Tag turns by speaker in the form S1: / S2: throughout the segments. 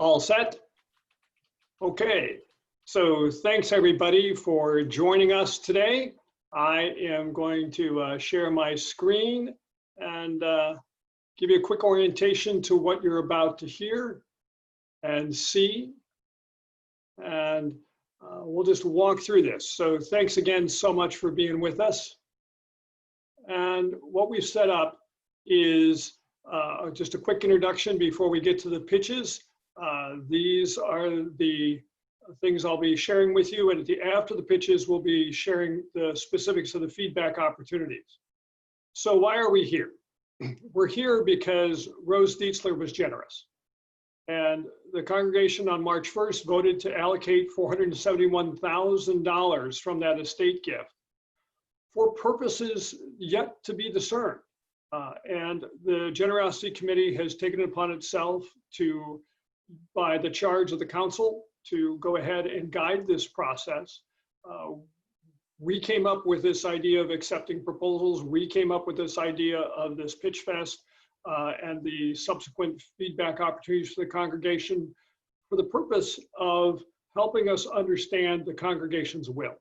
S1: All set? Okay, so thanks everybody for joining us today. I am going to share my screen and give you a quick orientation to what you're about to hear and see. And we'll just walk through this. So thanks again so much for being with us. And what we've set up is just a quick introduction before we get to the pitches. These are the things I'll be sharing with you, and after the pitches, we'll be sharing the specifics of the feedback opportunities. So why are we here? We're here because Rose Dietzler was generous. And the congregation on March 1st voted to allocate $471,000 from that estate gift for purposes yet to be discerned. And the Generosity Committee has taken it upon itself to, by the charge of the council, to go ahead and guide this process. We came up with this idea of accepting proposals. We came up with this idea of this pitch fest and the subsequent feedback opportunities for the congregation for the purpose of helping us understand the congregation's will.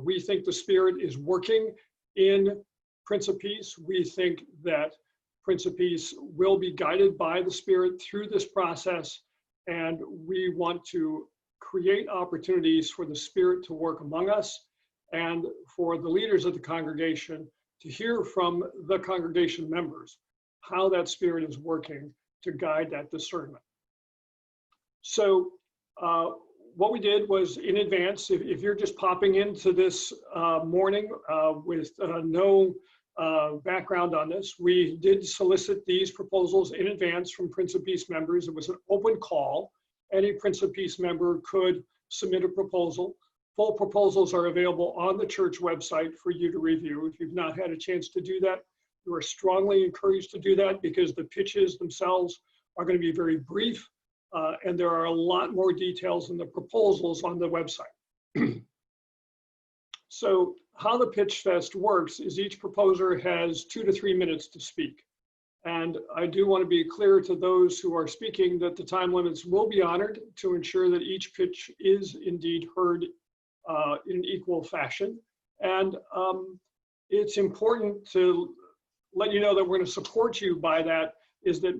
S1: We think the Spirit is working in Prince of Peace. We think that Prince of Peace will be guided by the Spirit through this process, and we want to create opportunities for the Spirit to work among us and for the leaders of the congregation to hear from the congregation members how that Spirit is working to guide that discernment. So what we did was, in advance, if you're just popping into this morning with no background on this, we did solicit these proposals in advance from Prince of Peace members. It was an open call. Any Prince of Peace member could submit a proposal. Full proposals are available on the church website for you to review. If you've not had a chance to do that, you are strongly encouraged to do that, because the pitches themselves are going to be very brief, and there are a lot more details in the proposals on the website. So how the Pitch Fest works is each proposer has 2 to 3 minutes to speak. And I do want to be clear to those who are speaking that the time limits will be honored to ensure that each pitch is indeed heard in equal fashion. And it's important to let you know that we're going to support you by that. Is that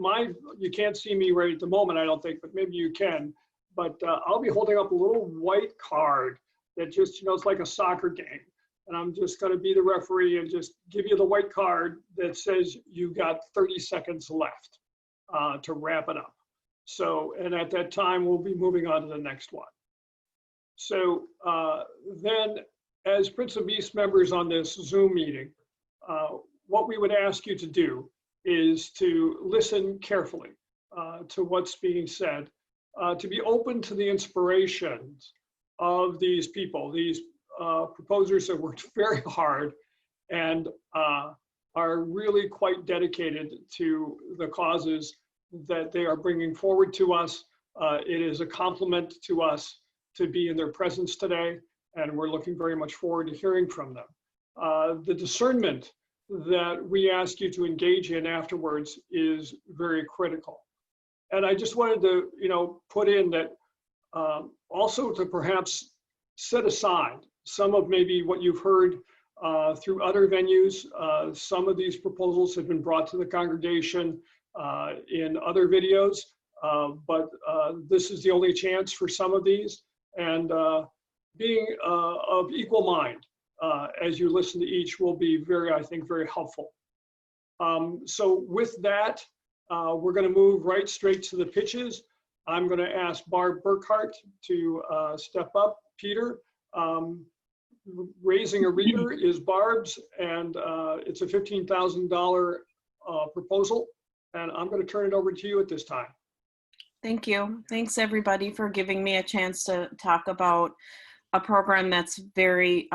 S1: you can't see me right at the moment, I don't think, but maybe you can. But I'll be holding up a little white card that just, it's like a soccer game. And I'm just going to be the referee and just give you the white card that says you've got 30 seconds left to wrap it up. So, and at that time, we'll be moving on to the next one. So then, as Prince of Peace members on this Zoom meeting, what we would ask you to do is to listen carefully to what's being said, to be open to the inspirations of these people, these proposers that worked very hard and are really quite dedicated to the causes that they are bringing forward to us. It is a compliment to us to be in their presence today, and we're looking very much forward to hearing from them. The discernment that we ask you to engage in afterwards is very critical. And I just wanted to, put in that also to perhaps set aside some of maybe what you've heard through other venues. Some of these proposals have been brought to the congregation in other videos, but this is the only chance for some of these. And being of equal mind as you listen to each will be I think, very helpful. So with that, we're going to move right straight to the pitches. I'm going to ask Barb Burkhart to step up. Peter, raising a reader is Barb's, and it's a $15,000 proposal. And I'm going to turn it over to you at this time.
S2: Thank you. Thanks everybody for giving me a chance to talk about a program that's very,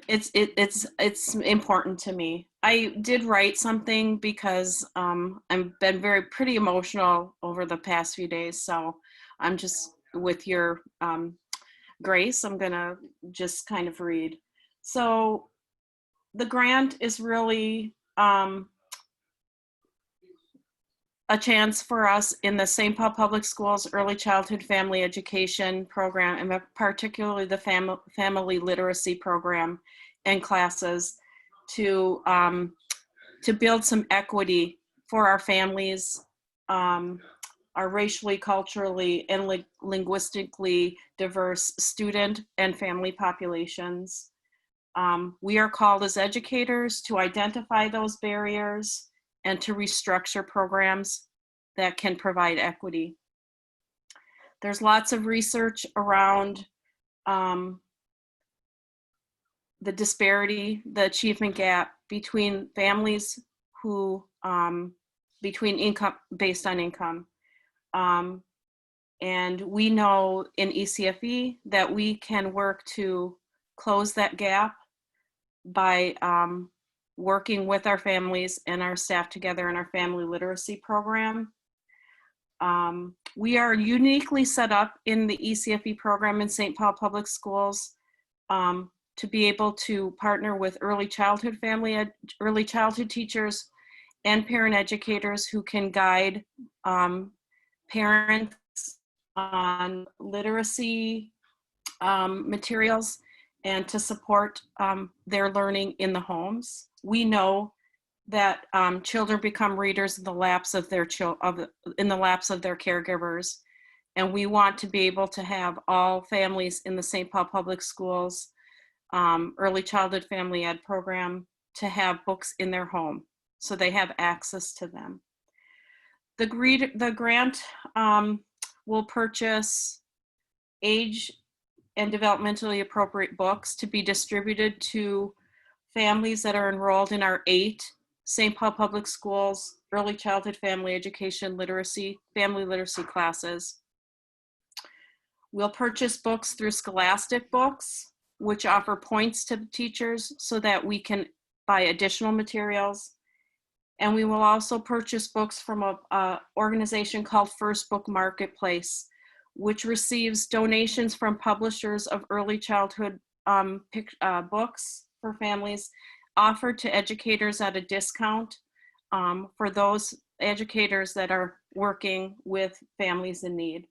S2: it's important to me. I did write something because I've been pretty emotional over the past few days. So I'm just, with your grace, I'm gonna just kind of read. So the grant is really a a chance for us in the St. Paul Public Schools Early Childhood Family Education Program, and particularly the Family Literacy Program and classes, to build some equity for our families, our racially, culturally, and linguistically diverse student and family populations. We are called as educators to identify those barriers and to restructure programs that can provide equity. There's lots of research around the disparity, the achievement gap between families who, between income, based on income. And we know in ECFE that we can work to close that gap by working with our families and our staff together in our family literacy program. We are uniquely set up in the ECFE program in St. Paul Public Schools to be able to partner with early childhood teachers and parent educators who can guide parents on literacy materials and to support their learning in the homes. We know that children become readers in the laps of their caregivers, and we want to be able to have all families in the St. Paul Public Schools Early Childhood Family Ed program to have books in their home so they have access to them. The grant will purchase age and developmentally appropriate books to be distributed to families that are enrolled in our 8 St. Paul Public Schools Early Childhood Family Education Family Literacy classes. We'll purchase books through Scholastic Books, which offer points to teachers so that we can buy additional materials. And we will also purchase books from an organization called First Book Marketplace, which receives donations from publishers of early childhood books for families offered to educators at a discount for those educators that are working with families in need.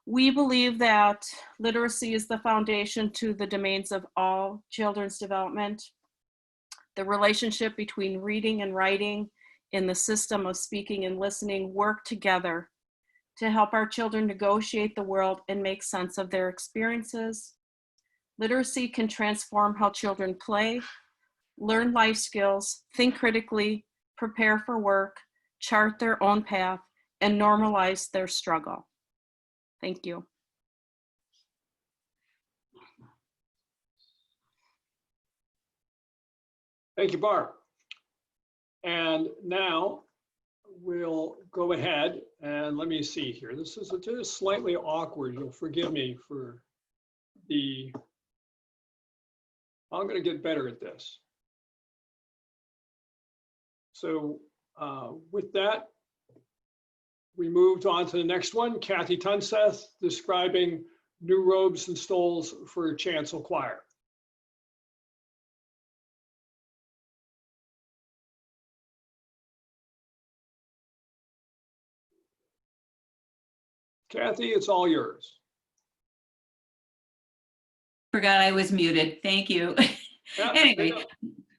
S2: We believe that literacy is the foundation to the domains of all children's development. The relationship between reading and writing in the system of speaking and listening work together to help our children negotiate the world and make sense of their experiences. Literacy can transform how children play, learn life skills, think critically, prepare for work, chart their own path, and normalize their struggle. Thank you.
S1: Thank you, Barb. And now we'll go ahead and let me see here. This is just slightly awkward. You'll forgive me for I'm going to get better at this. So with that, we moved on to the next one, Kathy Tunseth, describing new robes and stoles for chancel choir. Kathy, it's all yours.
S3: Forgot I was muted. Thank you.
S1: Yeah,
S3: Anyway,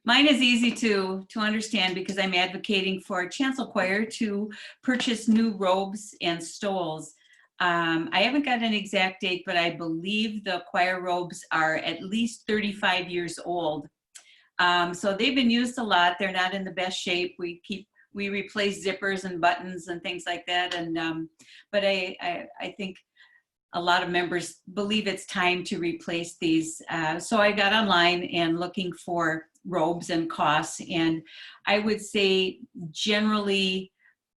S3: mine is easy to understand because I'm advocating for chancel choir to purchase new robes and stoles. I haven't got an exact date, but I believe the choir robes are at least 35 years old. So they've been used a lot. They're not in the best shape. We replace zippers and buttons and things like that. And but I think a lot of members believe it's time to replace these. So I got online and looking for robes and costs. And I would say generally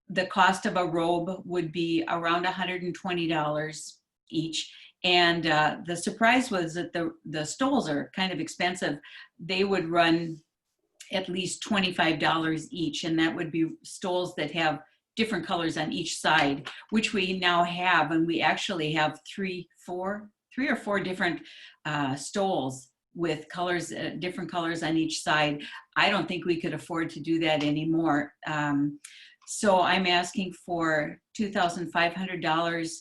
S3: the cost of a robe would be around $120 each. And the surprise was that the stoles are kind of expensive. They would run at least $25 each. And that would be stoles that have different colors on each side, which we now have. And we actually have three or four different stoles with colors, different colors on each side. I don't think we could afford to do that anymore. So I'm asking for $2,500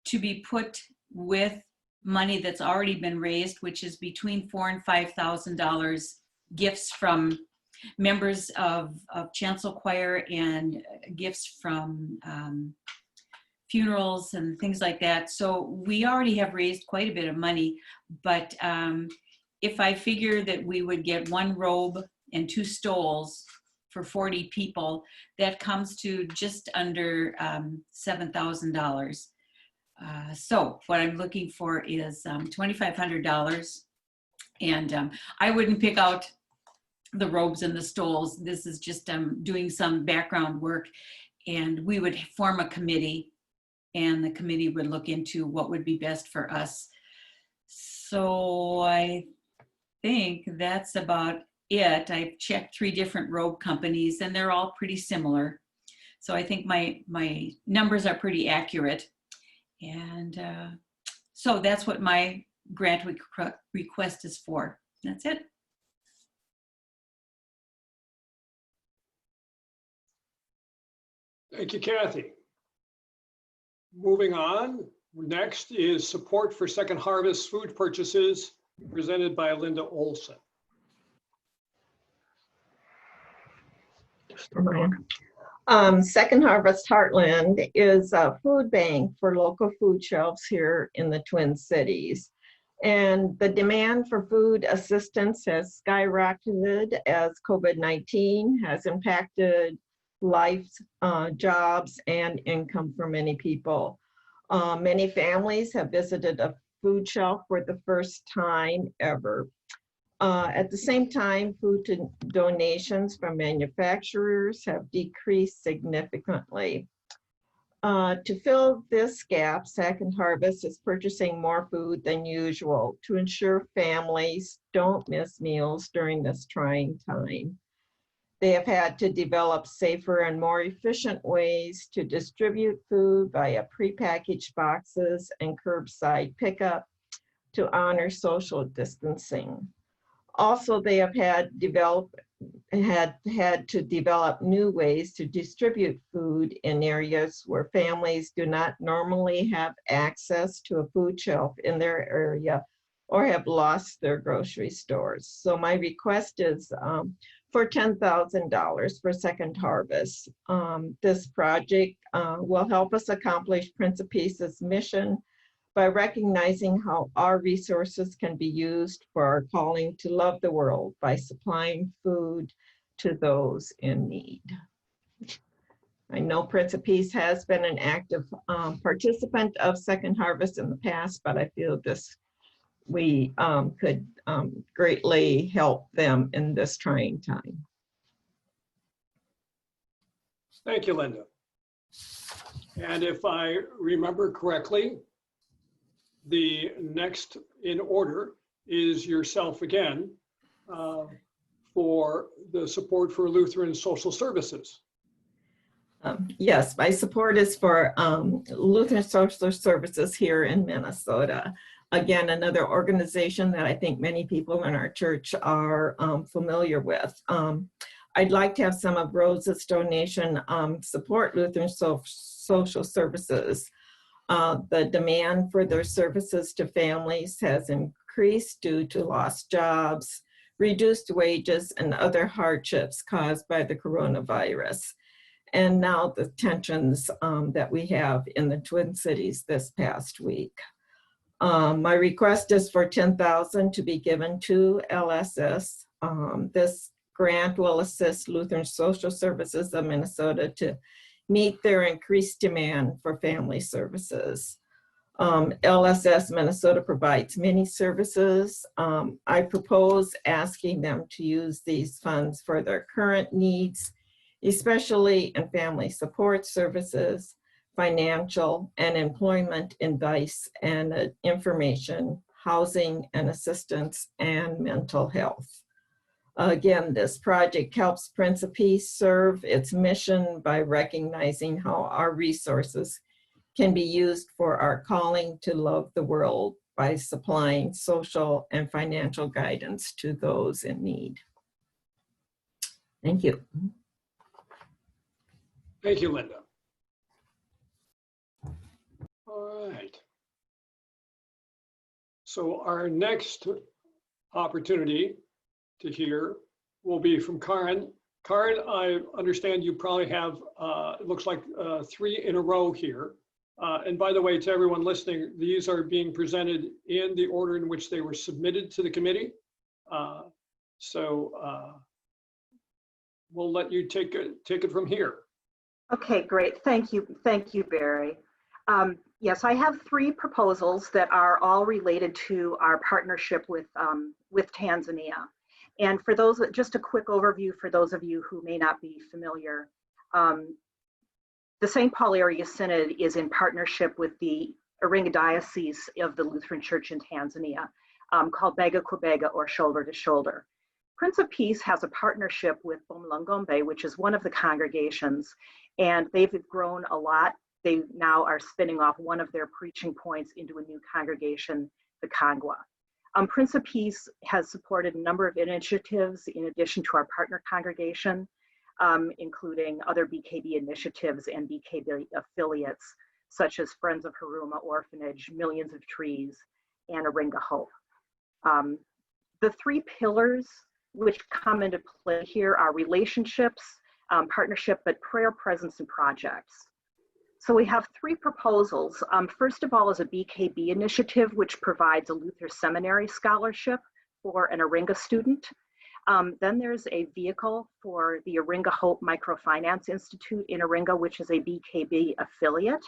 S3: to be put with money that's already been raised, which is between $4,000 and $5,000 gifts from members of Chancel Choir and gifts from funerals and things like that. So we already have raised quite a bit of money, but if I figure that we would get one robe and 2 stoles for 40 people, that comes to just under $7,000. So what I'm looking for is $2,500, and I wouldn't pick out the robes and the stoles. This is just doing some background work, and we would form a committee, and the committee would look into what would be best for us. So I think that's about it. I've checked 3 different robe companies, and they're all pretty similar. So I think my numbers are pretty accurate. And so that's what my grant request is for. That's it.
S1: Thank you, Kathy. Moving on, next is support for Second Harvest food purchases presented by Linda Olson.
S4: Just a moment. Second Harvest Heartland is a food bank for local food shelves here in the Twin Cities. And the demand for food assistance has skyrocketed as COVID-19 has impacted life, jobs, and income for many people. Many families have visited a food shelf for the first time ever. At the same time, food donations from manufacturers have decreased significantly. To fill this gap, Second Harvest is purchasing more food than usual to ensure families don't miss meals during this trying time. They have had to develop safer and more efficient ways to distribute food via prepackaged boxes and curbside pickup to honor social distancing. Also, they have had to develop new ways to distribute food in areas where families do not normally have access to a food shelf in their area or have lost their grocery stores. So my request is for $10,000 for Second Harvest. This project will help us accomplish Prince of Peace's mission by recognizing how our resources can be used for our calling to love the world by supplying food to those in need. I know Prince of Peace has been an active participant of Second Harvest in the past, but I feel we could greatly help them in this trying time.
S1: Thank you, Linda. And if I remember correctly, the next in order is yourself again for the support for Lutheran Social Services.
S4: Yes, my support is for Lutheran Social Services here in Minnesota. Again, another organization that I think many people in our church are familiar with. I'd like to have some of Rose's donation support Lutheran Social Services. The demand for their services to families has increased due to lost jobs, reduced wages, and other hardships caused by the coronavirus. And now the tensions that we have in the Twin Cities this past week. My request is for $10,000 to be given to LSS. This grant will assist Lutheran Social Services of Minnesota to meet their increased demand for family services. LSS Minnesota provides many services. I propose asking them to use these funds for their current needs, especially in family support services, financial and employment advice and information, housing and assistance, and mental health. Again, this project helps Prince of Peace serve its mission by recognizing how our resources can be used for our calling to love the world by supplying social and financial guidance to those in need. Thank you.
S1: Thank you, Linda. All right. So our next opportunity to hear will be from Karen. Karen, I understand you probably have, it looks like 3 in a row here. And by the way, to everyone listening, these are being presented in the order in which they were submitted to the committee. We'll let you take it from here.
S5: Okay, great. Thank you, Barry. Yes, I have 3 proposals that are all related to our partnership with Tanzania. And for those, just a quick overview for those of you who may not be familiar. The St. Paul Area Synod is in partnership with the Iringa Diocese of the Lutheran Church in Tanzania, called Bega kwa Bega, or Shoulder to Shoulder. Prince of Peace has a partnership with Bomba, which is one of the congregations, and they've grown a lot. They now are spinning off one of their preaching points into a new congregation, the Kangwa. Prince of Peace has supported a number of initiatives in addition to our partner congregation, including other BKB initiatives and BKB affiliates, such as Friends of Huruma Orphanage, Millions of Trees, and Iringa Hope. The 3 pillars which come into play here are relationships, partnership, but prayer, presence, and projects. So we have 3 proposals. First of all is a BKB initiative, which provides a Luther Seminary scholarship for an Iringa student. Then there's a vehicle for the Iringa Hope Microfinance Institute in Iringa, which is a BKB affiliate.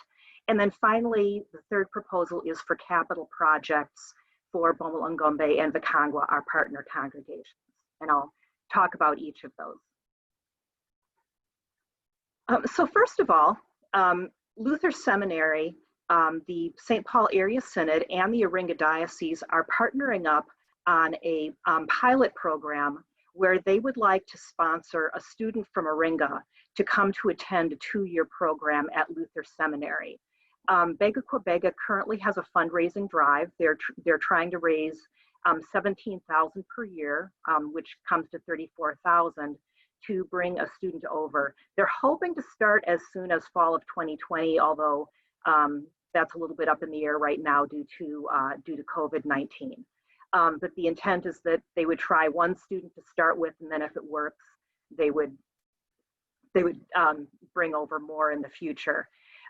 S5: And then finally, the 3rd proposal is for capital projects for Bomba and Vikangwa, our partner congregations. And I'll talk about each of those. So first of all, Luther Seminary, the St. Paul Area Synod, and the Iringa Diocese are partnering up on a pilot program where they would like to sponsor a student from Iringa to come to attend a 2-year program at Luther Seminary. Bega kwa Bega currently has a fundraising drive. They're trying to raise $17,000 per year, which comes to $34,000 to bring a student over. They're hoping to start as soon as fall of 2020, although that's a little bit up in the air right now due to COVID-19. But the intent is that they would try 1 student to start with, and then if it works, they would bring over more in the future.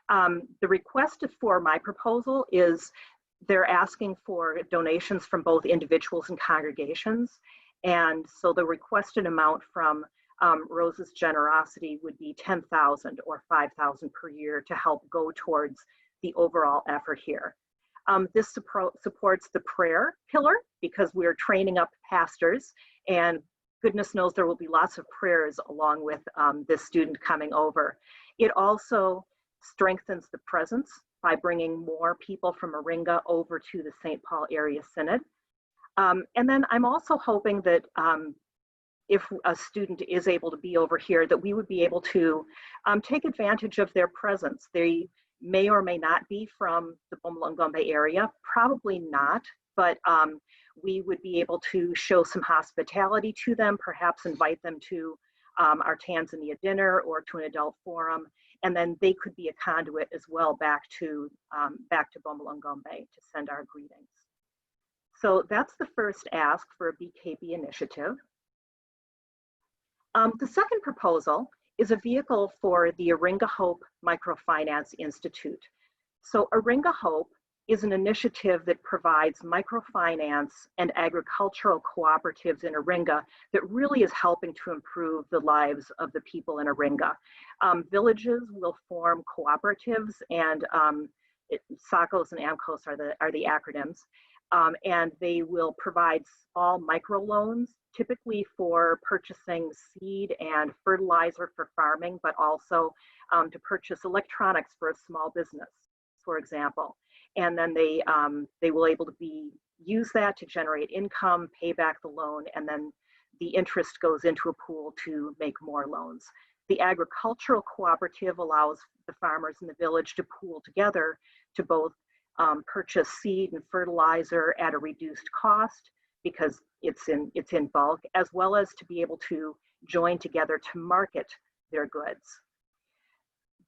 S5: The request for my proposal is they're asking for donations from both individuals and congregations. And so the requested amount from Rose's generosity would be $10,000 or $5,000 per year to help go towards the overall effort here. This supports the prayer pillar because we're training up pastors, and goodness knows there will be lots of prayers along with this student coming over. It also strengthens the presence by bringing more people from Iringa over to the St. Paul Area Synod. And then I'm also hoping that if a student is able to be over here, that we would be able to take advantage of their presence. They may or may not be from the Bomba area, probably not, but we would be able to show some hospitality to them, perhaps invite them to our Tanzania dinner or to an adult forum, and then they could be a conduit as well back to Bomba to send our greetings. So that's the first ask for a BKB initiative. The second proposal is a vehicle for the Iringa Hope Microfinance Institute. So Iringa Hope is an initiative that provides microfinance and agricultural cooperatives in Iringa that really is helping to improve the lives of the people in Iringa. Villages will form cooperatives, and SACOs and AMCOs are the acronyms. And they will provide small microloans, typically for purchasing seed and fertilizer for farming, but also to purchase electronics for a small business, for example. And then they will able to use that to generate income, pay back the loan, and then the interest goes into a pool to make more loans. The agricultural cooperative allows the farmers in the village to pool together to both purchase seed and fertilizer at a reduced cost because it's in bulk, as well as to be able to join together to market their goods.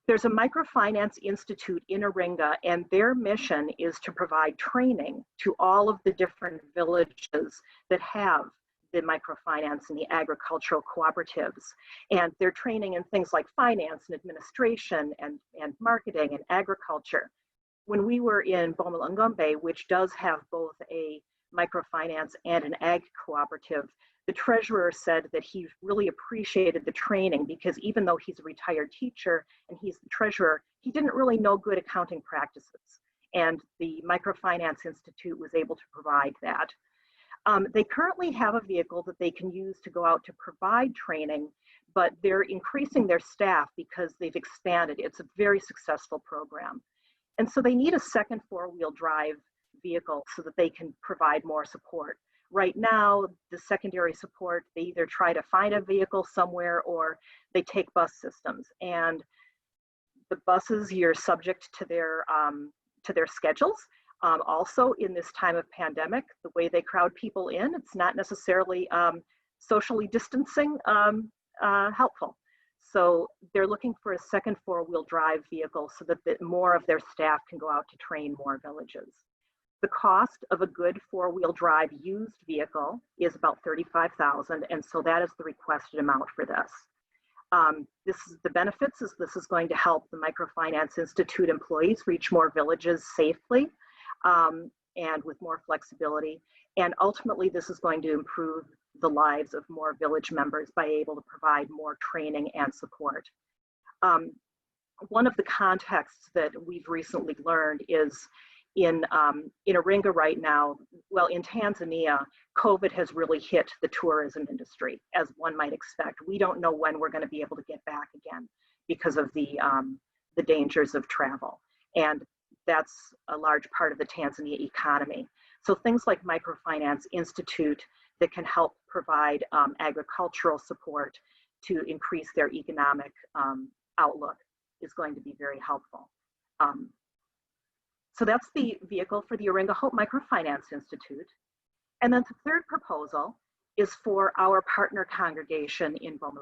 S5: There's a microfinance institute in Iringa, and their mission is to provide training to all of the different villages that have the microfinance and the agricultural cooperatives. And they're training in things like finance and administration and marketing and agriculture. When we were in Bomba, which does have both a microfinance and an ag cooperative, the treasurer said that he really appreciated the training because even though he's a retired teacher and he's the treasurer, he didn't really know good accounting practices. And the Microfinance Institute was able to provide that. They currently have a vehicle that they can use to go out to provide training, but they're increasing their staff because they've expanded. It's a very successful program. And so they need a second four-wheel drive vehicle so that they can provide more support. Right now, the secondary support, they either try to find a vehicle somewhere or they take bus systems. And the buses, you're subject to their schedules. Also, in this time of pandemic, the way they crowd people in, it's not necessarily socially distancing helpful. So they're looking for a second four-wheel drive vehicle so that more of their staff can go out to train more villages. The cost of a good four-wheel drive used vehicle is about $35,000, and so that is the requested amount for this. The benefits is this is going to help the Microfinance Institute employees reach more villages safely and with more flexibility. And ultimately, this is going to improve the lives of more village members by able to provide more training and support. One of the contexts that we've recently learned is in Iringa right now, well, in Tanzania, COVID has really hit the tourism industry, as one might expect. We don't know when we're going to be able to get back again because of the dangers of travel. And that's a large part of the Tanzania economy. So things like Microfinance Institute that can help provide agricultural support to increase their economic outlook is going to be very helpful. So that's the vehicle for the Iringa Hope Microfinance Institute. And then the third proposal is for our partner congregation in Bomba.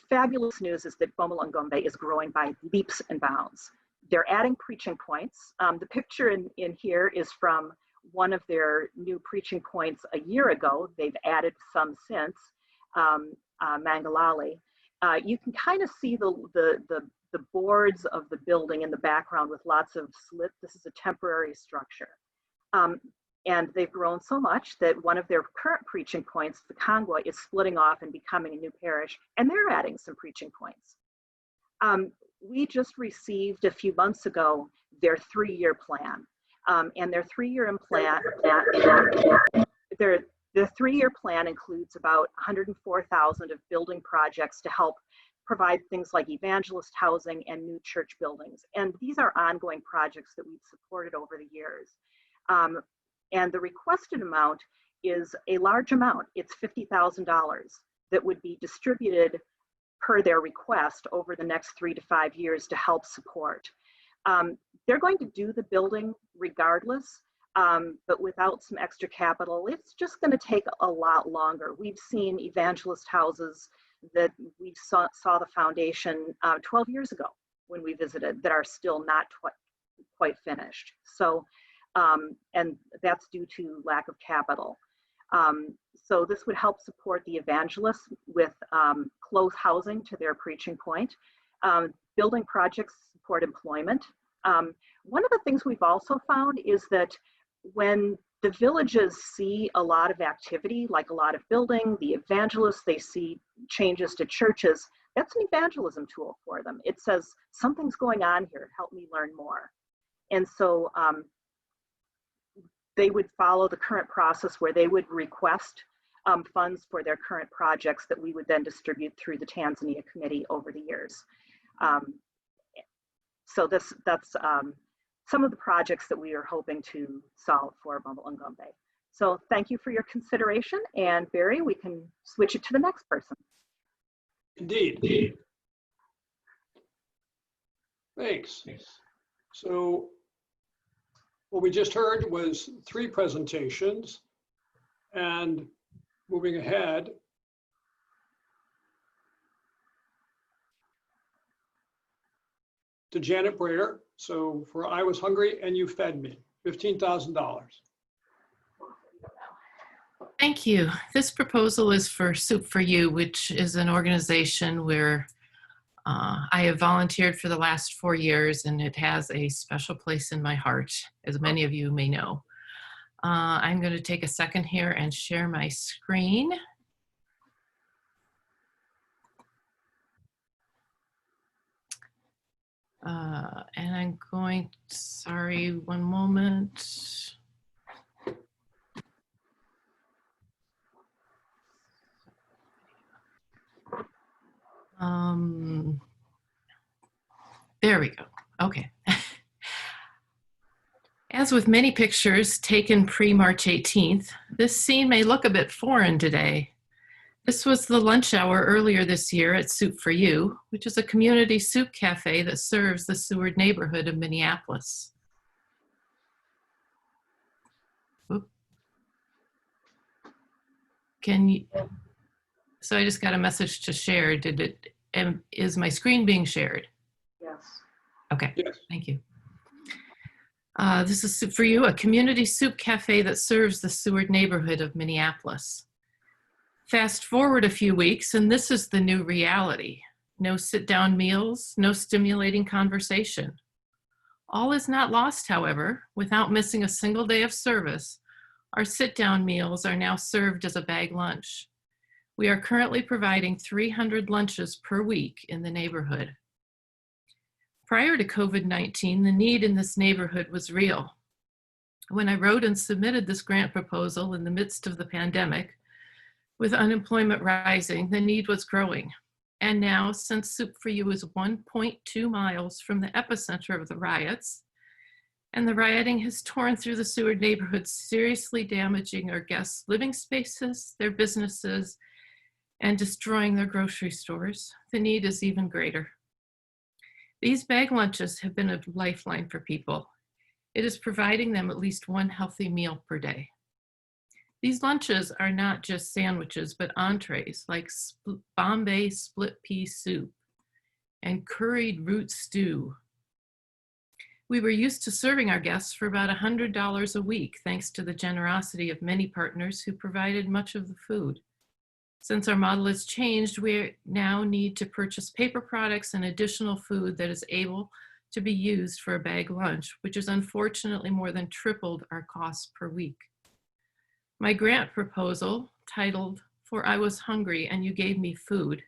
S5: Fabulous news is that Bomba is growing by leaps and bounds. They're adding preaching points. The picture in here is from one of their new preaching points a year ago. They've added some since, Mangalali. You can kind of see the boards of the building in the background with lots of slits. This is a temporary structure. And they've grown so much that one of their current preaching points, the Kongwa, is splitting off and becoming a new parish, and they're adding some preaching points. We just received a few months ago their 3-year plan. And their 3-year plan, the 3-year plan includes about $104,000 of building projects to help provide things like evangelist housing and new church buildings. And these are ongoing projects that we've supported over the years. And the requested amount is a large amount. It's $50,000 that would be distributed per their request over the next 3 to 5 years to help support. They're going to do the building regardless, but without some extra capital, it's just going to take a lot longer. We've seen evangelist houses that we saw the foundation 12 years ago when we visited that are still not quite finished. So, and that's due to lack of capital. So this would help support the evangelists with close housing to their preaching point. Building projects support employment. One of the things we've also found is that when the villages see a lot of activity, like a lot of building, the evangelists, they see changes to churches, that's an evangelism tool for them. It says, something's going on here, help me learn more. And so they would follow the current process where they would request funds for their current projects that we would then distribute through the Tanzania committee over the years. So that's some of the projects that we are hoping to solve for Bomba. So thank you for your consideration, and Barry, we can switch it to the next person.
S1: Indeed. Thanks. So what we just heard was 3 presentations, and moving ahead, to Janet Braider. So for I Was Hungry and You Fed Me, $15,000.
S6: Thank you. This proposal is for Soup for You, which is an organization where I have volunteered for the last 4 years, and it has a special place in my heart, as many of you may know. I'm going to take a second here and share my screen. And I'm going, sorry, one moment. There we go. Okay. As with many pictures taken pre-March 18th, this scene may look a bit foreign today. This was the lunch hour earlier this year at Soup for You, which is a community soup cafe that serves the Seward neighborhood of Minneapolis. Oop. Can you, so I just got a message to share. Is my screen being shared?
S5: Yes.
S6: Okay,
S1: Yes.
S6: thank you. This is Soup for You, a community soup cafe that serves the Seward neighborhood of Minneapolis. Fast forward a few weeks, and this is the new reality. No sit-down meals, no stimulating conversation. All is not lost, however. Without missing a single day of service, our sit-down meals are now served as a bag lunch. We are currently providing 300 lunches per week in the neighborhood. Prior to COVID-19, the need in this neighborhood was real. When I wrote and submitted this grant proposal in the midst of the pandemic, with unemployment rising, the need was growing. And now, since Soup for You is 1.2 miles from the epicenter of the riots, and the rioting has torn through the Seward neighborhood, seriously damaging our guests' living spaces, their businesses, and destroying their grocery stores, the need is even greater. These bag lunches have been a lifeline for people. It is providing them at least one healthy meal per day. These lunches are not just sandwiches, but entrees like Bombay split pea soup and curried root stew. We were used to serving our guests for about $100 a week, thanks to the generosity of many partners who provided much of the food. Since our model has changed, we now need to purchase paper products and additional food that is able to be used for a bag lunch, which has unfortunately more than tripled our costs per week. My grant proposal, titled For I Was Hungry and You Gave Me Food,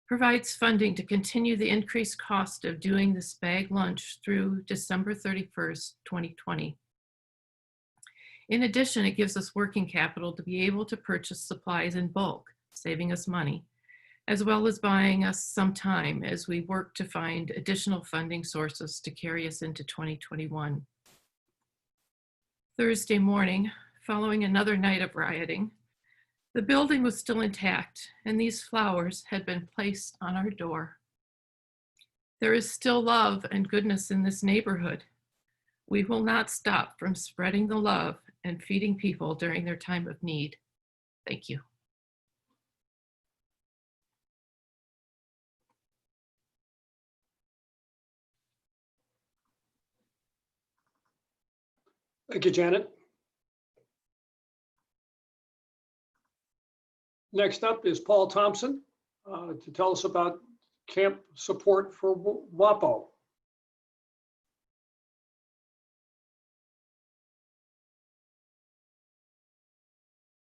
S6: provides funding to continue the increased cost of doing this bag lunch through December 31st, 2020. In addition, it gives us working capital to be able to purchase supplies in bulk, saving us money, as well as buying us some time as we work to find additional funding sources to carry us into 2021. Thursday morning, following another night of rioting, the building was still intact and these flowers had been placed on our door. There is still love and goodness in this neighborhood. We will not stop from spreading the love and feeding people during their time of need. Thank you.
S1: Thank you, Janet. Next up is Paul Thompson to tell us about camp support for WAPO.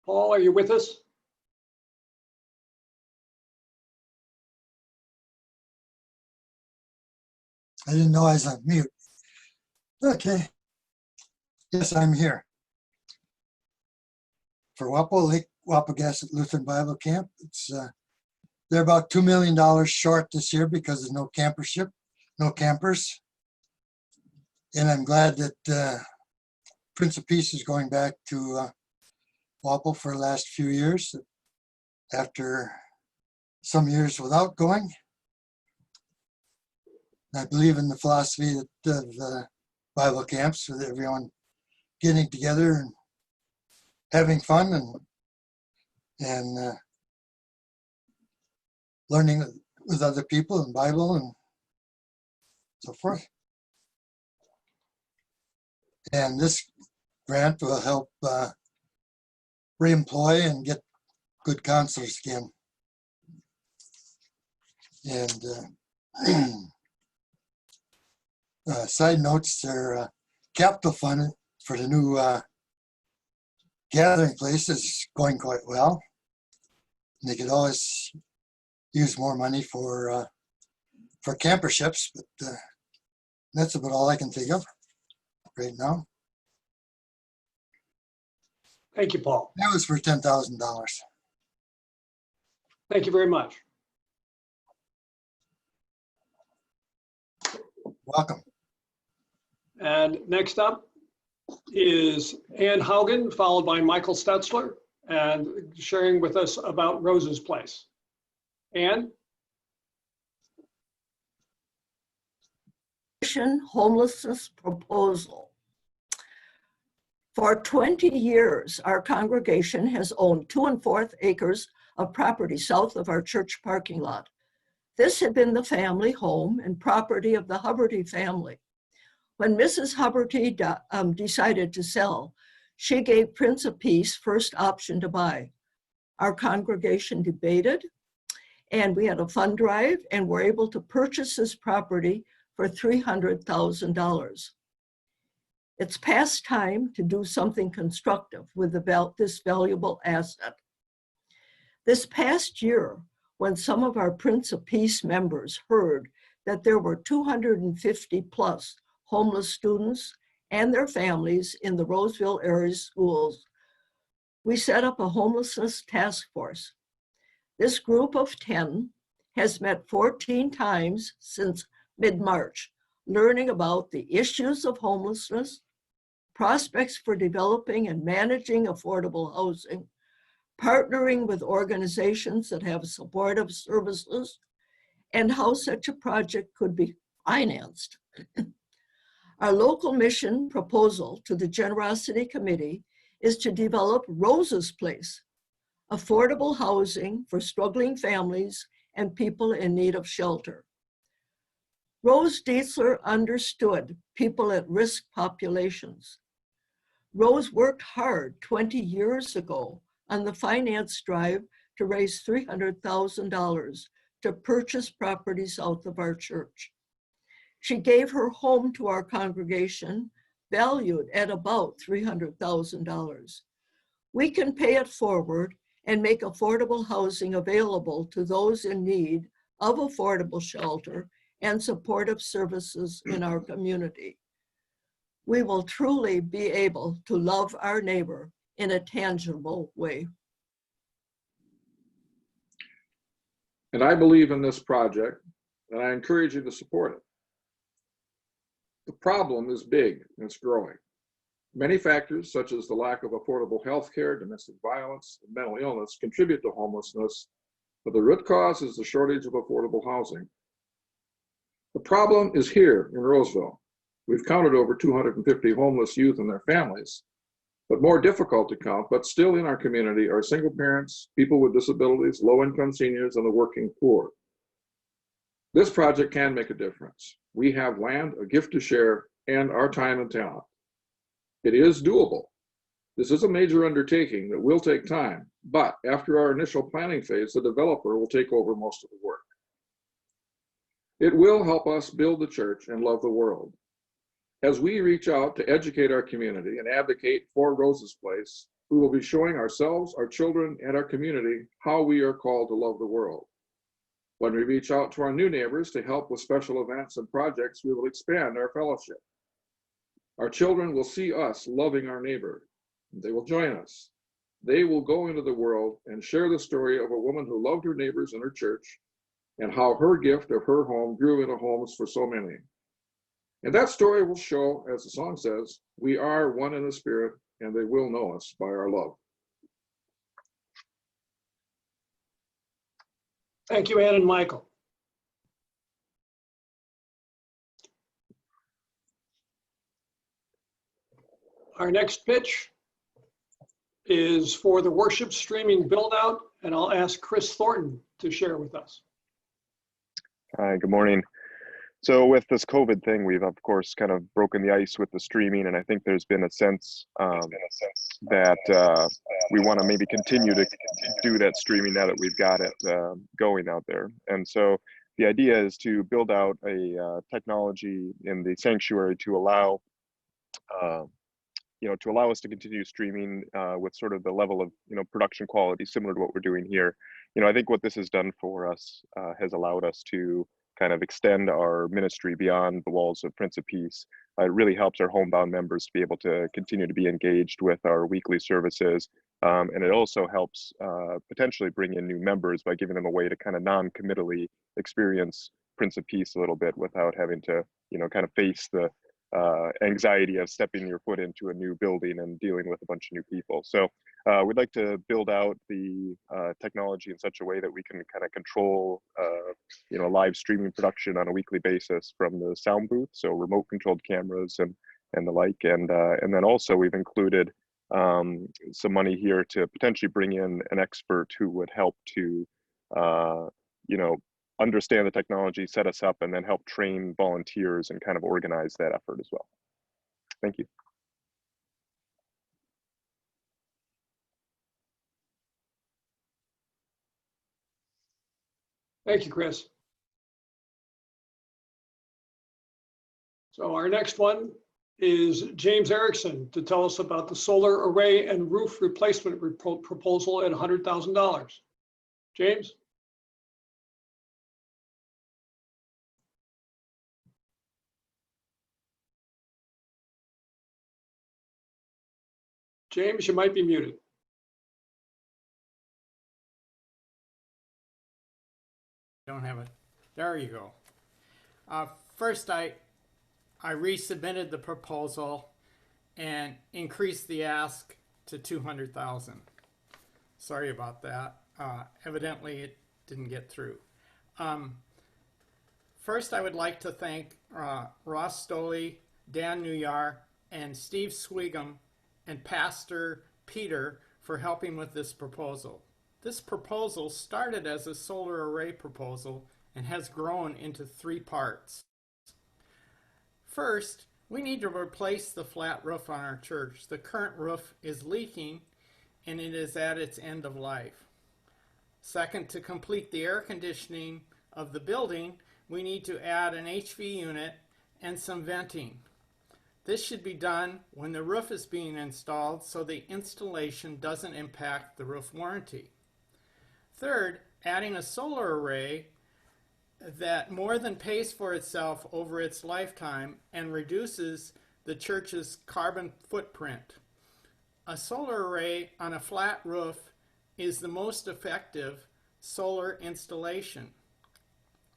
S1: Paul, are you with us?
S7: I didn't know I was on mute. Okay. Yes, I'm here. For WAPO, Lake Wapagasset Lutheran Bible Camp, they're about $2 million short this year because of no campership, no campers. And I'm glad that Prince of Peace is going back to WAPO for the last few years after some years without going. I believe in the philosophy of Bible camps with everyone getting together and having fun and learning with other people in Bible so forth. And this grant will help reemploy and get good counselors again. And side notes, their capital fund for the new gathering place is going quite well. And they could always use more money for camperships, but that's about all I can think of right now.
S1: Thank you, Paul.
S7: That was for $10,000.
S1: Thank you very much.
S7: Welcome.
S1: And next up is Annehaugen, followed by Michael Stutzler, and sharing with us about Rose's Place. Ann?
S8: Homelessness proposal. For 20 years, our congregation has owned 2 1/4 acres of property south of our church parking lot. This had been the family home and property of the Huberty family. When Mrs. Huberty decided to sell, she gave Prince of Peace first option to buy. Our congregation debated, and we had a fund drive, and were able to purchase this property for $300,000. It's past time to do something constructive with this valuable asset. This past year, when some of our Prince of Peace members heard that there were 250 plus homeless students and their families in the Roseville area schools, we set up a homelessness task force. This group of 10 has met 14 times since mid-March, learning about the issues of homelessness, prospects for developing and managing affordable housing, partnering with organizations that have supportive services, and how such a project could be financed. Our local mission proposal to the Generosity Committee is to develop Rose's Place, affordable housing for struggling families and people in need of shelter. Rose Dietzler understood people at risk populations. Rose worked hard 20 years ago on the finance drive to raise $300,000 to purchase property south of our church. She gave her home to our congregation, valued at about $300,000. We can pay it forward and make affordable housing available to those in need of affordable shelter and supportive services in our community. We will truly be able to love our neighbor in a tangible way.
S9: And I believe in this project, and I encourage you to support it. The problem is big and it's growing. Many factors, such as the lack of affordable health care, domestic violence, and mental illness, contribute to homelessness, but the root cause is the shortage of affordable housing. The problem is here in Roseville. We've counted over 250 homeless youth and their families, but more difficult to count, but still in our community, are single parents, people with disabilities, low-income seniors, and the working poor. This project can make a difference. We have land, a gift to share, and our time and talent. It is doable. This is a major undertaking that will take time, but after our initial planning phase, the developer will take over most of the work. It will help us build the church and love the world. As we reach out to educate our community and advocate for Rose's Place, we will be showing ourselves, our children, and our community how we are called to love the world. When we reach out to our new neighbors to help with special events and projects, we will expand our fellowship. Our children will see us loving our neighbor. They will join us. They will go into the world and share the story of a woman who loved her neighbors in her church and how her gift of her home grew into homes for so many. And that story will show, as the song says, we are one in the spirit, and they will know us by our love.
S1: Thank you, Ann and Michael. Our next pitch is for the worship streaming build out, and I'll ask Chris Thornton to share with us.
S10: Hi, good morning. So with this COVID thing, we've of course kind of broken the ice with the streaming, and I think there's been a sense that we want to maybe continue to do that streaming now that we've got it going out there. And so the idea is to build out a technology in the sanctuary to allow to allow us to continue streaming with sort of the level of production quality similar to what we're doing here. I think what this has done for us has allowed us to kind of extend our ministry beyond the walls of Prince of Peace. It really helps our homebound members to be able to continue to be engaged with our weekly services. And it also helps potentially bring in new members by giving them a way to kind of non-committally experience Prince of Peace a little bit without having to, kind of face the anxiety of stepping your foot into a new building and dealing with a bunch of new people. So we'd like to build out the technology in such a way that we can kind of control, live streaming production on a weekly basis from the sound booth, so remote controlled cameras and the like. And then also we've included some money here to potentially bring in an expert who would help to, understand the technology, set us up, and then help train volunteers and kind of organize that effort as well. Thank you.
S1: Thank you, Chris. So our next one is James Erickson to tell us about the solar array and roof replacement proposal at $100,000. James? James, you might be muted.
S11: Don't have it. There you go. First, I resubmitted the proposal and increased the ask to 200,000. Sorry about that. Evidently, it didn't get through. First, I would like to thank Ross Stoley, Dan Newyar, and Steve Swigum and Pastor Peter for helping with this proposal. This proposal started as a solar array proposal and has grown into 3 parts. First, we need to replace the flat roof on our church. The current roof is leaking and it is at its end of life. Second, to complete the air conditioning of the building, we need to add an HV unit and some venting. This should be done when the roof is being installed so the installation doesn't impact the roof warranty. Third, adding a solar array that more than pays for itself over its lifetime and reduces the church's carbon footprint. A solar array on a flat roof is the most effective solar installation.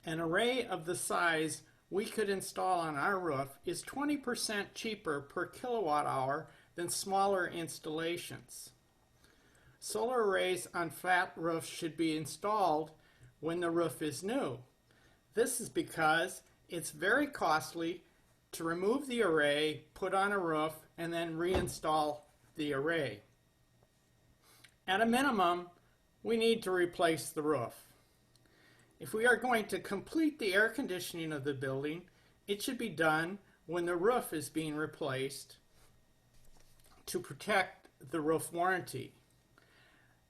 S11: An array of the size we could install on our roof is 20% cheaper per kilowatt hour than smaller installations. Solar arrays on flat roofs should be installed when the roof is new. This is because it's very costly to remove the array, put on a roof, and then reinstall the array. At a minimum, we need to replace the roof. If we are going to complete the air conditioning of the building, it should be done when the roof is being replaced to protect the roof warranty.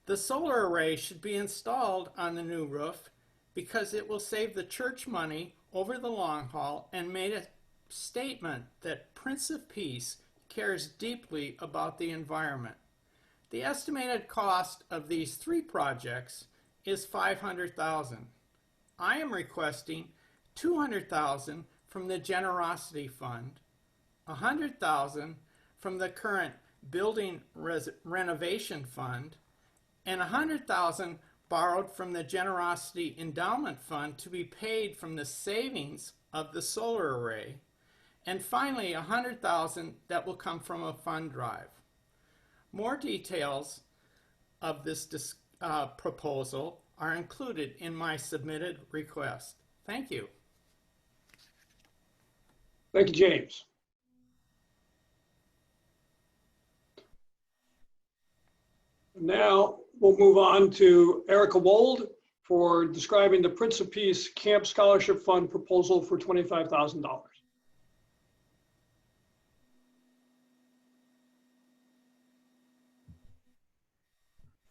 S11: The solar array should be installed on the new roof because it will save the church money over the long haul and made a statement that Prince of Peace cares deeply about the environment. The estimated cost of these 3 projects is $500,000. I am requesting $200,000 from the Generosity Fund, $100,000 from the current Building Renovation Fund, and $100,000 borrowed from the Generosity Endowment Fund to be paid from the savings of the solar array, and finally $100,000 that will come from a fund drive. More details of this proposal are included in my submitted request. Thank you.
S1: Thank you, James. Now we'll move on to Erica Wold for describing the Prince of Peace Camp Scholarship Fund proposal for $25,000.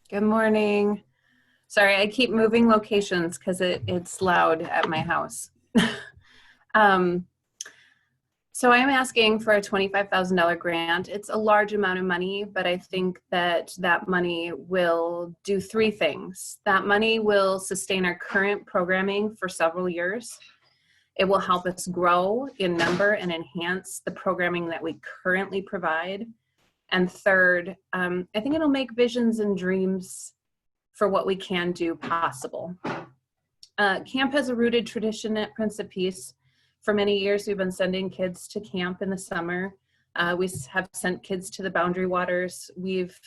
S12: Good morning. Sorry, I keep moving locations because it's loud at my house. So I'm asking for a $25,000 grant. It's a large amount of money, but I think that that money will do three things. That money will sustain our current programming for several years. It will help us grow in number and enhance the programming that we currently provide. And third, I think it'll make visions and dreams for what we can do possible. Camp has a rooted tradition at Prince of Peace. For many years, we've been sending kids to camp in the summer. We have sent kids to the Boundary Waters. We've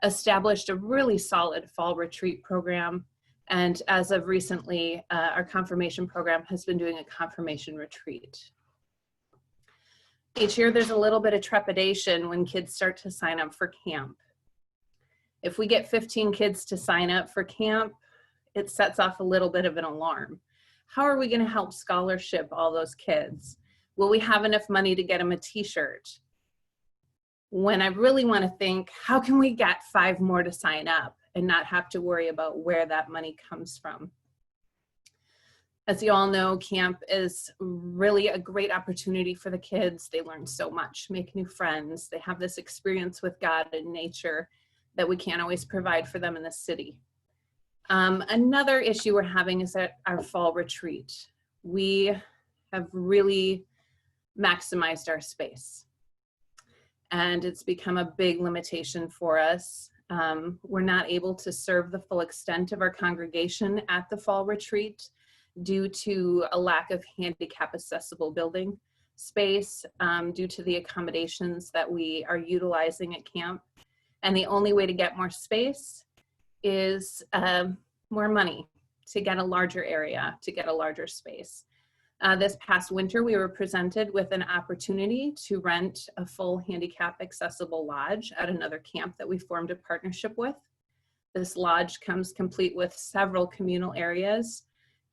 S12: established a really solid fall retreat program. And as of recently, our confirmation program has been doing a confirmation retreat. Each year, there's a little bit of trepidation when kids start to sign up for camp. If we get 15 kids to sign up for camp, it sets off a little bit of an alarm. How are we going to help scholarship all those kids? Will we have enough money to get them a t-shirt? When I really want to think, how can we get 5 more to sign up and not have to worry about where that money comes from? As you all know, camp is really a great opportunity for the kids. They learn so much, make new friends. They have this experience with God and nature that we can't always provide for them in the city. Another issue we're having is at our fall retreat. We have really maximized our space, and it's become a big limitation for us. We're not able to serve the full extent of our congregation at the fall retreat due to a lack of handicap accessible building space, due to the accommodations that we are utilizing at camp. And the only way to get more space is more money to get a larger area, to get a larger space. This past winter, we were presented with an opportunity to rent a full handicap accessible lodge at another camp that we formed a partnership with. This lodge comes complete with several communal areas,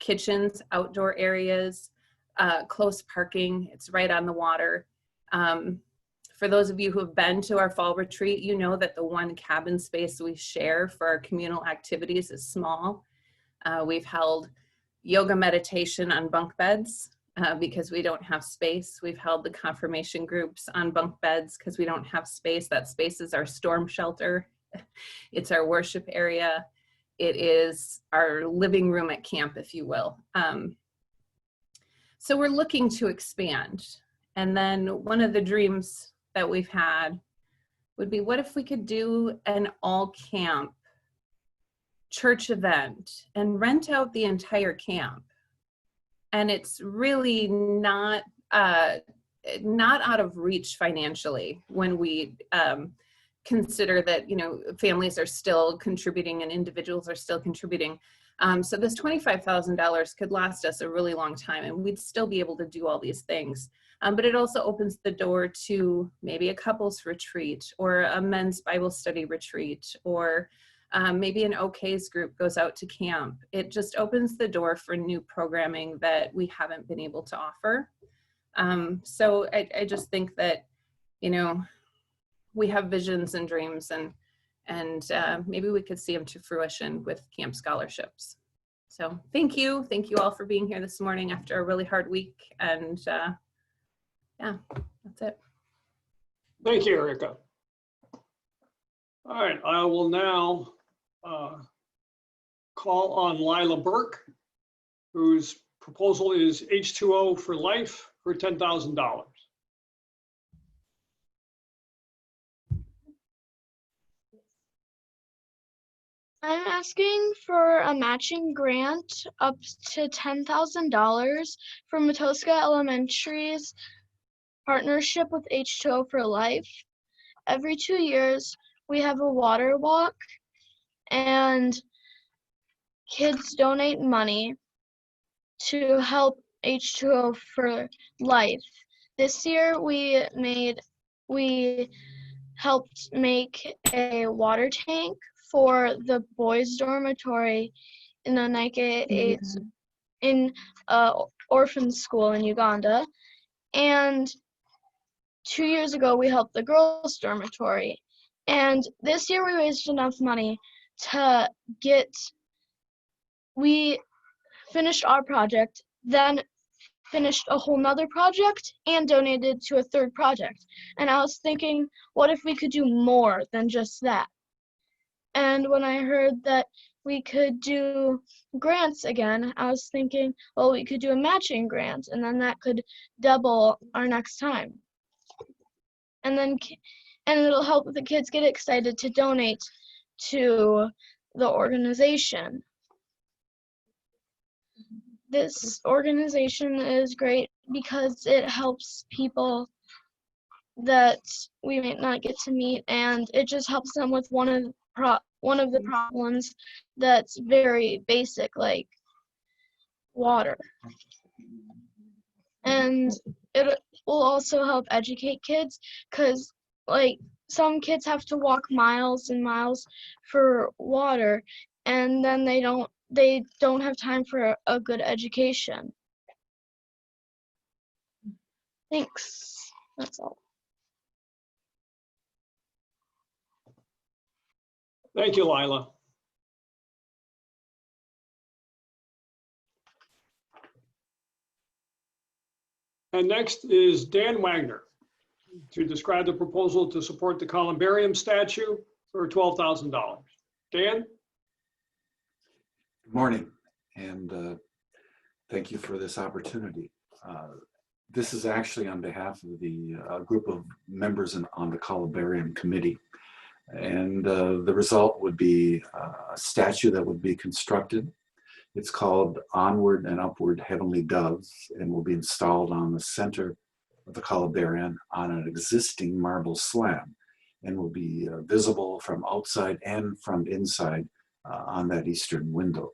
S12: kitchens, outdoor areas, close parking. It's right on the water. For those of you who have been to our fall retreat, you know that the one cabin space we share for our communal activities is small. We've held yoga meditation on bunk beds because we don't have space. We've held the confirmation groups on bunk beds because we don't have space. That space is our storm shelter. It's our worship area. It is our living room at camp, if you will. So we're looking to expand. And then one of the dreams that we've had would be, what if we could do an all camp church event and rent out the entire camp? And it's really not out of reach financially when we consider that, you know, families are still contributing and individuals are still contributing. So this $25,000 could last us a really long time, and we'd still be able to do all these things. But it also opens the door to maybe a couples retreat or a men's Bible study retreat, or maybe an OK's group goes out to camp. It just opens the door for new programming that we haven't been able to offer. So I just think that, you know, we have visions and dreams, and maybe we could see them to fruition with camp scholarships. So thank you all for being here this morning after a really hard week, and yeah, that's it.
S1: Thank you, Erica. All right, I will now call on Lila Burke, whose proposal is H2O for life for $10,000.
S13: I'm asking for a matching grant up to $10,000 from Matoska Elementary's partnership with H2O for Life. Every 2 years, we have a water walk, and kids donate money to help H2O for Life. This year, we helped make a water tank for the boys' dormitory in a Nike in a orphan school in Uganda. And 2 years ago, we helped the girls' dormitory. And this year, we raised enough money to we finished our project, then finished a whole nother project and donated to a third project. And I was thinking, what if we could do more than just that? And when I heard that we could do grants again, I was thinking, well, we could do a matching grant, and then that could double our next time. And it'll help the kids get excited to donate to the organization. This organization is great because it helps people that we might not get to meet, and it just helps them with one of the problems that's very basic, like water. And it will also help educate kids, because like some kids have to walk miles and miles for water, and then they don't have time for a good education. Thanks. That's all.
S1: Thank you, Lila. And next is Dan Wagner to describe the proposal to support the columbarium statue for $12,000. Dan?
S14: Good morning, and thank you for this opportunity. This is actually on behalf of the group of members on the columbarium committee. And the result would be a statue that would be constructed. It's called Onward and Upward Heavenly Doves, and will be installed on the center of the columbarium on an existing marble slab, and will be visible from outside and from inside on that eastern window.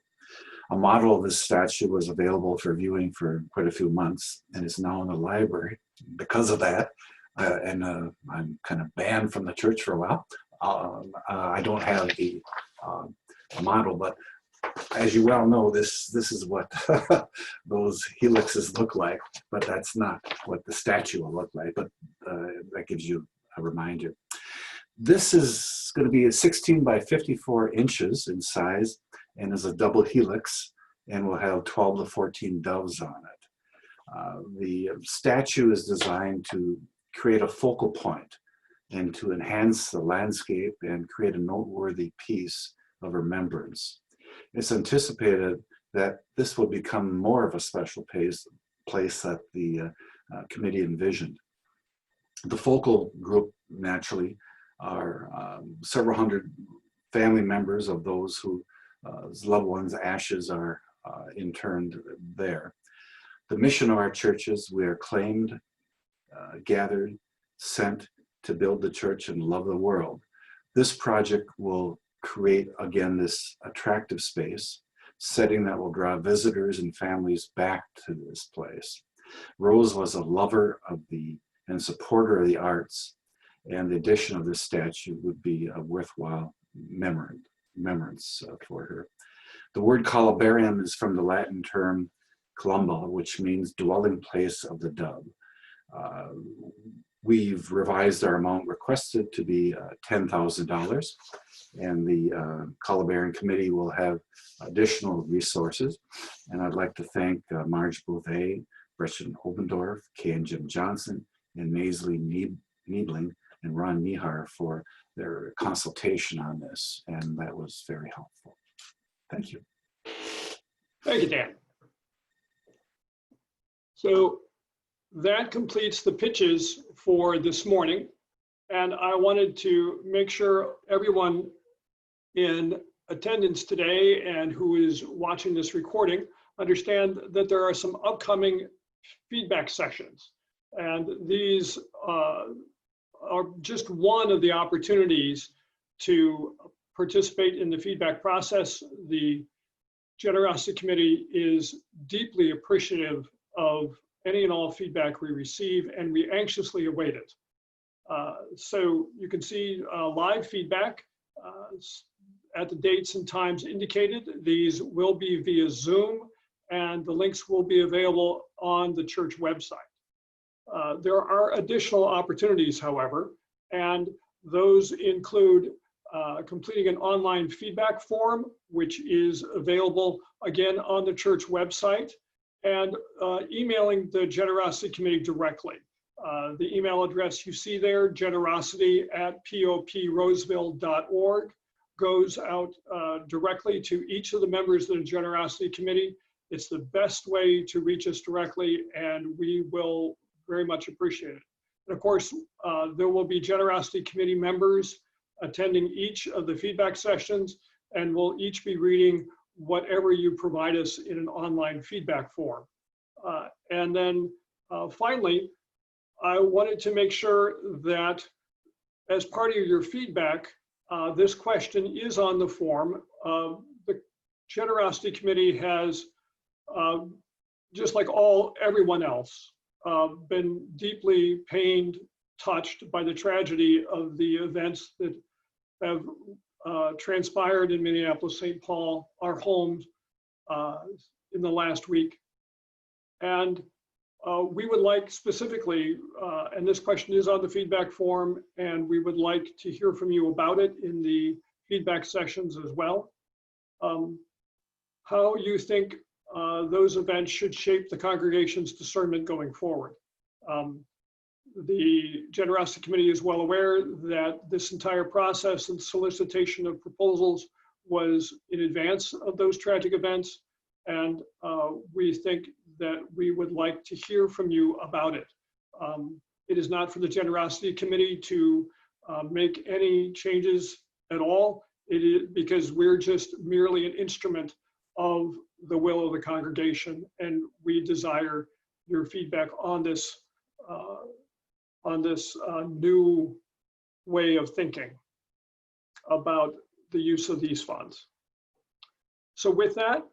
S14: A model of this statue was available for viewing for quite a few months and is now in the library. Because of that, I'm kind of banned from the church for a while. I don't have a model, but as you well know, this is what those helixes look like, but that's not what the statue will look like, but that gives you a reminder. This is going to be 16 by 54 inches in size and is a double helix, and will have 12 to 14 doves on it. The statue is designed to create a focal point and to enhance the landscape and create a noteworthy piece of remembrance. It's anticipated that this will become more of a special place that the committee envisioned. The focal group, naturally, are several hundred family members of those whose loved ones' ashes are interned there. The mission of our churches: we are claimed, gathered, sent to build the church and love the world. This project will create, again, this attractive space, setting that will draw visitors and families back to this place. Rose was a lover of and supporter of the arts, and the addition of this statue would be a worthwhile remembrance for her. The word columbarium is from the Latin term columba, which means dwelling place of the dove. We've revised our amount requested to be $10,000, and the columbarium committee will have additional resources. And I'd like to thank Marge Bouvet, Gretchen Obendorf, Kay and Jim Johnson, and Maisley Niebling and Ron Mihar for their consultation on this, and that was very helpful. Thank you.
S1: Thank you, Dan. So that completes the pitches for this morning. And I wanted to make sure everyone in attendance today and who is watching this recording understand that there are some upcoming feedback sessions. And these are just one of the opportunities to participate in the feedback process. The Generosity Committee is deeply appreciative of any and all feedback we receive, and we anxiously await it. So you can see live feedback at the dates and times indicated. These will be via Zoom, and the links will be available on the church website. There are additional opportunities, however, and those include completing an online feedback form, which is available again on the church website, and emailing the Generosity Committee directly. The email address you see there, generosity@poproseville.org, goes out directly to each of the members of the Generosity Committee. It's the best way to reach us directly, and we will very much appreciate it. And of course, there will be Generosity Committee members attending each of the feedback sessions, and we'll each be reading whatever you provide us in an online feedback form. And then finally, I wanted to make sure that as part of your feedback, this question is on the form. The Generosity Committee has, just like everyone else, been deeply pained, touched by the tragedy of the events that have transpired in Minneapolis, St. Paul, our homes, in the last week. And we would like specifically, and this question is on the feedback form, and we would like to hear from you about it in the feedback sessions as well. How you think those events should shape the congregation's discernment going forward. The Generosity Committee is well aware that this entire process and solicitation of proposals was in advance of those tragic events, and we think that we would like to hear from you about it. It is not for the Generosity Committee to make any changes at all. It is because we're just merely an instrument of the will of the congregation, and we desire your feedback on this new way of thinking about the use of these funds. So with that,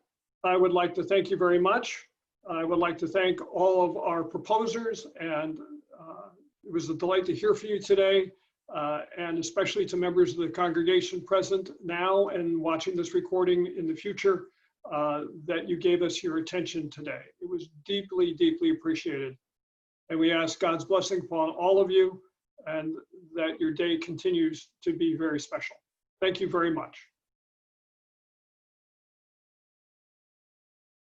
S1: I would like to thank you very much. I would like to thank all of our proposers, and it was a delight to hear from you today, and especially to members of the congregation present now and watching this recording in the future, that you gave us your attention today. It was deeply, deeply appreciated. And we ask God's blessing upon all of you, and that your day continues to be very special. Thank you very much.